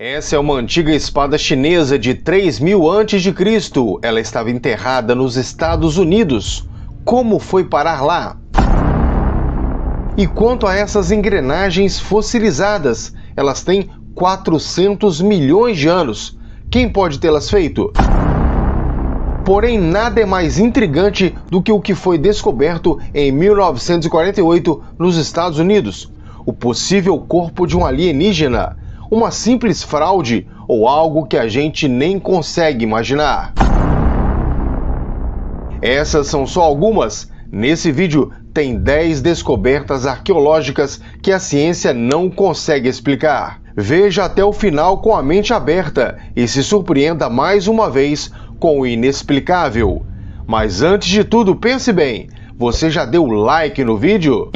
Essa é uma antiga espada chinesa de 3000 a.C. Ela estava enterrada nos Estados Unidos. Como foi parar lá? E quanto a essas engrenagens fossilizadas, elas têm 400 milhões de anos. Quem pode tê-las feito? Porém, nada é mais intrigante do que o que foi descoberto em 1948 nos Estados Unidos: o possível corpo de um alienígena. Uma simples fraude ou algo que a gente nem consegue imaginar? Essas são só algumas. Nesse vídeo tem 10 descobertas arqueológicas que a ciência não consegue explicar. Veja até o final com a mente aberta e se surpreenda mais uma vez com o inexplicável. Mas antes de tudo, pense bem: você já deu like no vídeo?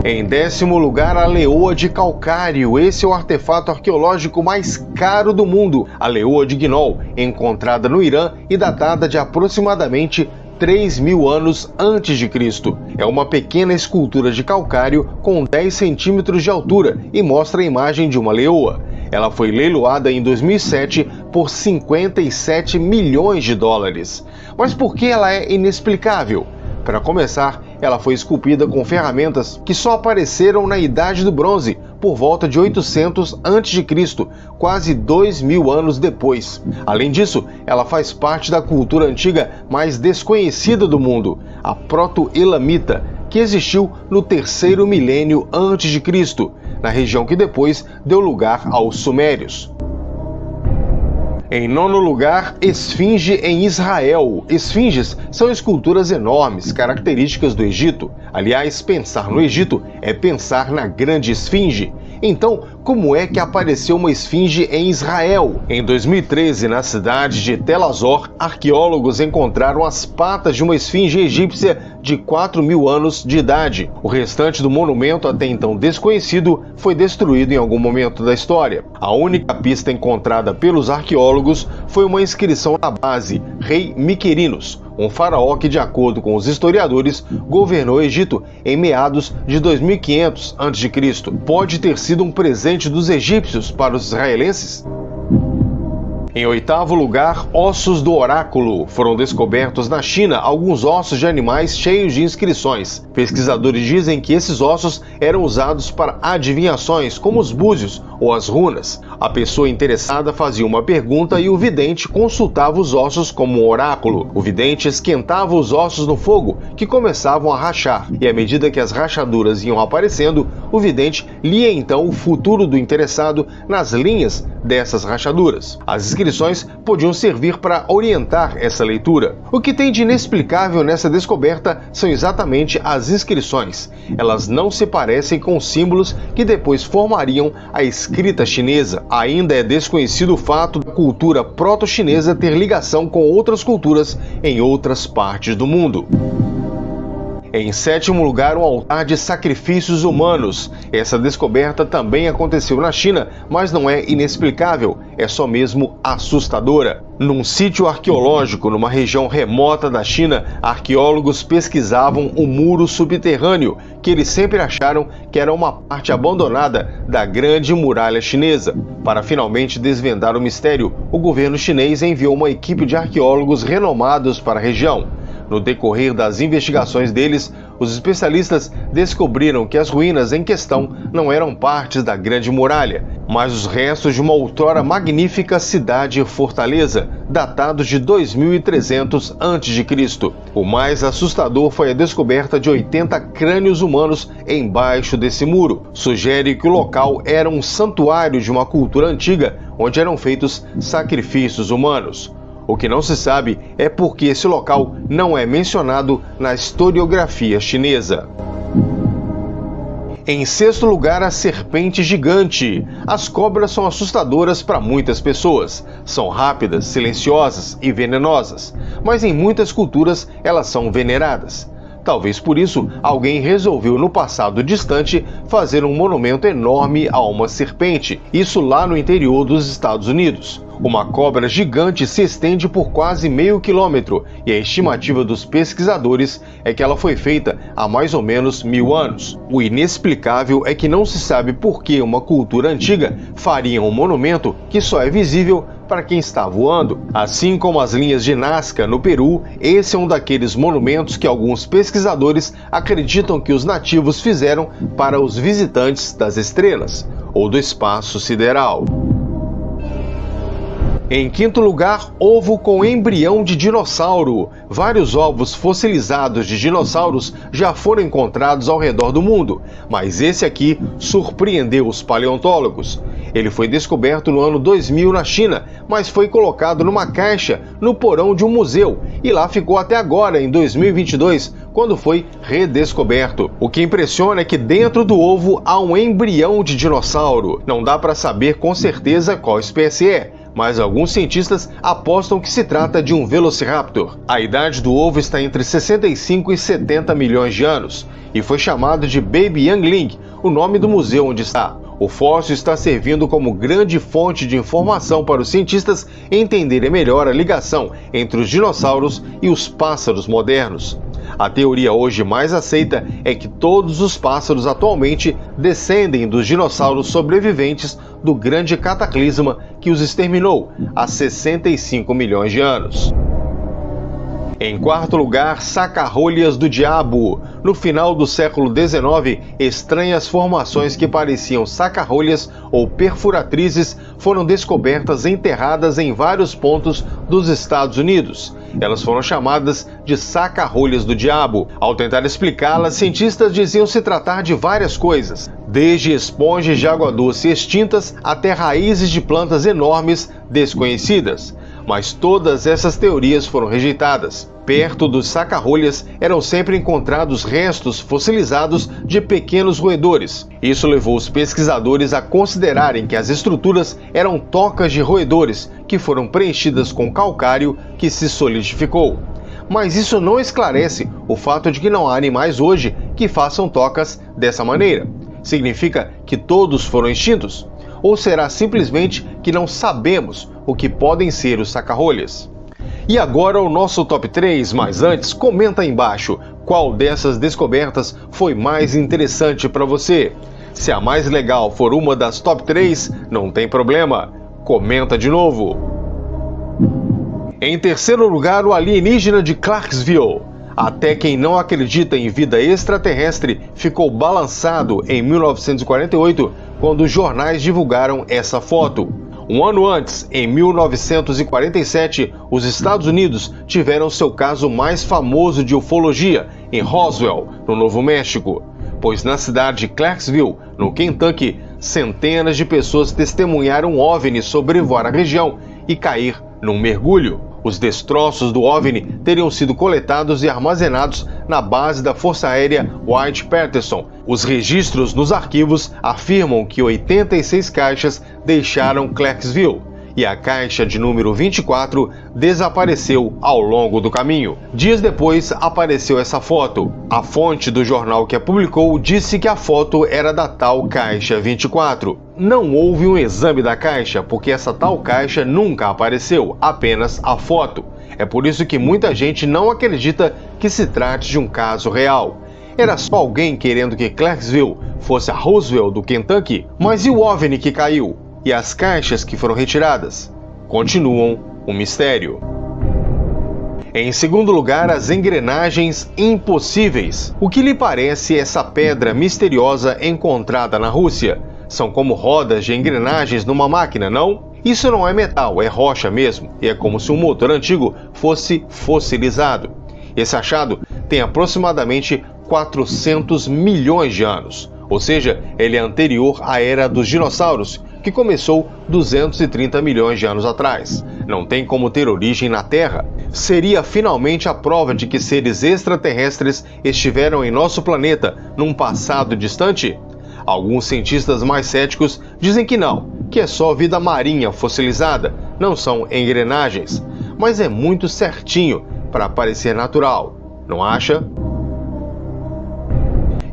Em 10º lugar, a Leoa de Calcário. Esse é o artefato arqueológico mais caro do mundo. A Leoa de Gnol, encontrada no Irã e datada de aproximadamente 3000 anos antes de Cristo. É uma pequena escultura de calcário com 10 centímetros de altura e mostra a imagem de uma leoa. Ela foi leiloada em 2007 por 57 milhões de dólares. Mas por que ela é inexplicável? Para começar, ela foi esculpida com ferramentas que só apareceram na Idade do Bronze, por volta de 800 a.C., quase 2000 anos depois. Além disso, ela faz parte da cultura antiga mais desconhecida do mundo, a proto-elamita, que existiu no 3º milênio antes de Cristo, na região que depois deu lugar aos sumérios. Em 9º lugar, esfinge em Israel. Esfinges são esculturas enormes, características do Egito. Aliás, pensar no Egito é pensar na grande esfinge. Então, como é que apareceu uma esfinge em Israel? Em 2013, na cidade de Tel Azor, arqueólogos encontraram as patas de uma esfinge egípcia de 4000 anos de idade. O restante do monumento, até então desconhecido, foi destruído em algum momento da história. A única pista encontrada pelos arqueólogos foi uma inscrição na base, Rei Miquerinos, um faraó que, de acordo com os historiadores, governou o Egito em meados de 2500 a.C. Pode ter sido um presente dos egípcios para os israelenses? Em 8º lugar, ossos do oráculo. Foram descobertos na China alguns ossos de animais cheios de inscrições. Pesquisadores dizem que esses ossos eram usados para adivinhações, como os búzios ou as runas. A pessoa interessada fazia uma pergunta e o vidente consultava os ossos como um oráculo. O vidente esquentava os ossos no fogo, que começavam a rachar, e à medida que as rachaduras iam aparecendo, o vidente lia então o futuro do interessado nas linhas dessas rachaduras. As inscrições podiam servir para orientar essa leitura. O que tem de inexplicável nessa descoberta são exatamente as inscrições. Elas não se parecem com símbolos que depois formariam a escrita chinesa. Ainda é desconhecido o fato da cultura proto-chinesa ter ligação com outras culturas em outras partes do mundo. Em 7º lugar, um altar de sacrifícios humanos. Essa descoberta também aconteceu na China, mas não é inexplicável, é só mesmo assustadora. Num sítio arqueológico, numa região remota da China, arqueólogos pesquisavam um muro subterrâneo, que eles sempre acharam que era uma parte abandonada da Grande Muralha Chinesa. Para finalmente desvendar o mistério, o governo chinês enviou uma equipe de arqueólogos renomados para a região. No decorrer das investigações deles, os especialistas descobriram que as ruínas em questão não eram partes da Grande Muralha, mas os restos de uma outrora magnífica cidade-fortaleza, datados de 2300 a.C. O mais assustador foi a descoberta de 80 crânios humanos embaixo desse muro. Sugere que o local era um santuário de uma cultura antiga, onde eram feitos sacrifícios humanos. O que não se sabe é porque esse local não é mencionado na historiografia chinesa. Em 6º lugar, a serpente gigante. As cobras são assustadoras para muitas pessoas. São rápidas, silenciosas e venenosas, mas em muitas culturas elas são veneradas. Talvez por isso alguém resolveu no passado distante fazer um monumento enorme a uma serpente, isso lá no interior dos Estados Unidos. Uma cobra gigante se estende por quase meio quilômetro e a estimativa dos pesquisadores é que ela foi feita há mais ou menos 1000 anos. O inexplicável é que não se sabe por que uma cultura antiga faria um monumento que só é visível para quem está voando. Assim como as linhas de Nazca no Peru, esse é um daqueles monumentos que alguns pesquisadores acreditam que os nativos fizeram para os visitantes das estrelas ou do espaço sideral. Em quinto lugar, ovo com embrião de dinossauro. Vários ovos fossilizados de dinossauros já foram encontrados ao redor do mundo, mas esse aqui surpreendeu os paleontólogos. Ele foi descoberto no ano 2000 na China, mas foi colocado numa caixa no porão de um museu e lá ficou até agora, em 2022, quando foi redescoberto. O que impressiona é que dentro do ovo há um embrião de dinossauro. Não dá para saber com certeza qual espécie é, mas alguns cientistas apostam que se trata de um Velociraptor. A idade do ovo está entre 65 e 70 milhões de anos e foi chamado de Baby Youngling, o nome do museu onde está. O fóssil está servindo como grande fonte de informação para os cientistas entenderem melhor a ligação entre os dinossauros e os pássaros modernos. A teoria hoje mais aceita é que todos os pássaros atualmente descendem dos dinossauros sobreviventes do grande cataclisma que os exterminou há 65 milhões de anos. Em quarto lugar, saca-rolhas do diabo. No final do século XIX, estranhas formações que pareciam saca-rolhas ou perfuratrizes foram descobertas enterradas em vários pontos dos Estados Unidos. Elas foram chamadas de saca-rolhas do diabo. Ao tentar explicá-las, cientistas diziam se tratar de várias coisas, desde esponjas de água doce extintas até raízes de plantas enormes desconhecidas. Mas todas essas teorias foram rejeitadas. Perto dos saca-rolhas eram sempre encontrados restos fossilizados de pequenos roedores. Isso levou os pesquisadores a considerarem que as estruturas eram tocas de roedores que foram preenchidas com calcário que se solidificou. Mas isso não esclarece o fato de que não há animais hoje que façam tocas dessa maneira. Significa que todos foram extintos? Ou será simplesmente que não sabemos o que podem ser os saca-rolhas? E agora o nosso top 3, mas antes, comenta aí embaixo qual dessas descobertas foi mais interessante para você. Se a mais legal for uma das top 3, não tem problema, comenta de novo. Em terceiro lugar, o alienígena de Clarksville. Até quem não acredita em vida extraterrestre ficou balançado em 1948, quando os jornais divulgaram essa foto. Um ano antes, em 1947, os Estados Unidos tiveram seu caso mais famoso de ufologia, em Roswell, no Novo México, pois na cidade de Clarksville, no Kentucky, centenas de pessoas testemunharam um OVNI sobrevoar a região e cair num mergulho. Os destroços do OVNI teriam sido coletados e armazenados na base da Força Aérea Wright-Patterson. Os registros nos arquivos afirmam que 86 caixas deixaram Clarksville e a caixa de número 24 desapareceu ao longo do caminho. Dias depois apareceu essa foto. A fonte do jornal que a publicou disse que a foto era da tal caixa 24. Não houve um exame da caixa, porque essa tal caixa nunca apareceu, apenas a foto. É por isso que muita gente não acredita que se trate de um caso real. Era só alguém querendo que Clarksville fosse a Roswell do Kentucky? Mas e o OVNI que caiu? E as caixas que foram retiradas? Continuam um mistério. Em segundo lugar, as engrenagens impossíveis. O que lhe parece essa pedra misteriosa encontrada na Rússia? São como rodas de engrenagens numa máquina, não? Isso não é metal, é rocha mesmo, e é como se um motor antigo fosse fossilizado. Esse achado tem aproximadamente 400 milhões de anos, ou seja, ele é anterior à era dos dinossauros, que começou 230 milhões de anos atrás. Não tem como ter origem na Terra. Seria finalmente a prova de que seres extraterrestres estiveram em nosso planeta num passado distante? Alguns cientistas mais céticos dizem que não, que é só vida marinha fossilizada, não são engrenagens. Mas é muito certinho para parecer natural, não acha?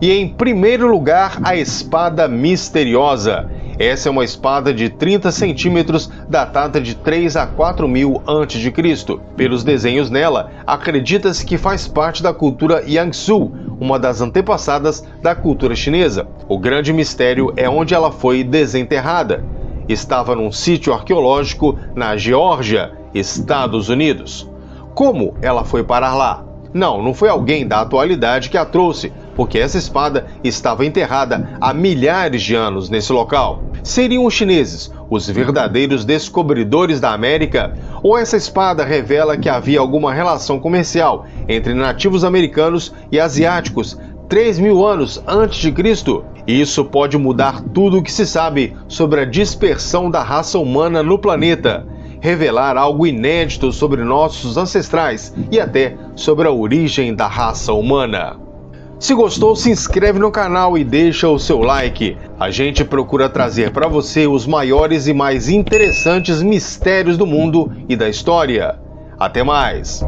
E em primeiro lugar, a espada misteriosa. Essa é uma espada de 30 centímetros, datada de 3 a 4 mil a.C. Pelos desenhos nela, acredita-se que faz parte da cultura Yangsu, uma das antepassadas da cultura chinesa. O grande mistério é onde ela foi desenterrada. Estava num sítio arqueológico na Geórgia, Estados Unidos. Como ela foi parar lá? Não foi alguém da atualidade que a trouxe, porque essa espada estava enterrada há milhares de anos nesse local. Seriam os chineses os verdadeiros descobridores da América? Ou essa espada revela que havia alguma relação comercial entre nativos americanos e asiáticos 3.000 anos antes de Cristo? Isso pode mudar tudo o que se sabe sobre a dispersão da raça humana no planeta, revelar algo inédito sobre nossos ancestrais e até sobre a origem da raça humana. Se gostou, se inscreve no canal e deixa o seu like. A gente procura trazer para você os maiores e mais interessantes mistérios do mundo e da história. Até mais!